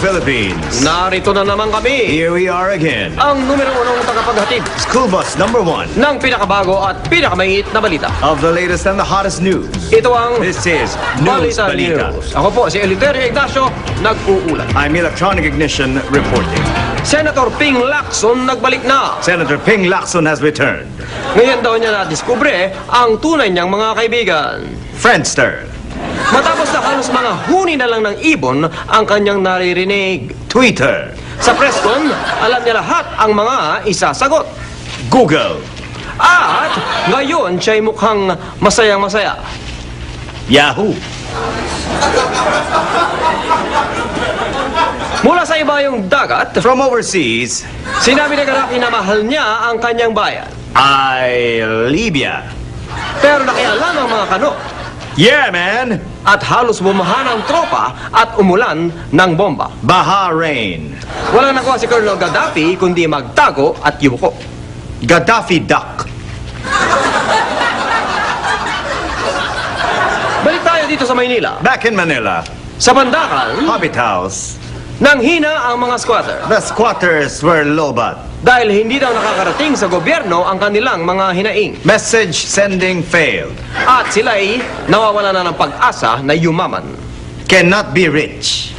Philippines. Narito na naman kami, Here we are again. ang numero unong tagapaghatid School bus number 1 ng pinakabago at pinakamainit na balita. of the latest and the hottest news. Ito ang This is News Balita. News. Ako po si Eleuterio Ignacio, nag-uulat. I'm Electronic Ignition reporting. Senator Ping Lacson nagbalik na. Senator Ping Lacson has returned. Ngayon daw niya na-discover ang tunay niyang mga kaibigan. Friendster. Matapos na halos mga huni na lang ng ibon ang kanyang naririnig. Twitter. Sa presscon, alam niya lahat ang mga isasagot. Google. At ngayon siya'y mukhang masayang-masaya. Yahoo. Mula sa ibayong dagat, From overseas, sinabi ni Gaddafi na mahal niya ang kanyang bayan. Libya. Pero nakialam ang mga kano Yeah, man. at halos bumaha ng tropa at umulan ng bomba. Bahrain. Walang nakuha si Colonel Gaddafi kundi magtago at yumuko. Gaddafi Duck. Balik tayo dito sa Maynila. Back in Manila. Sa Bandakan, Hobbit House. nanghina ang mga squatter The squatters were lobat. dahil hindi daw nakakarating sa gobyerno ang kanilang mga hinaing. Message sending failed. At sila'y nawawala na ng pag-asa na yumaman. Cannot be rich.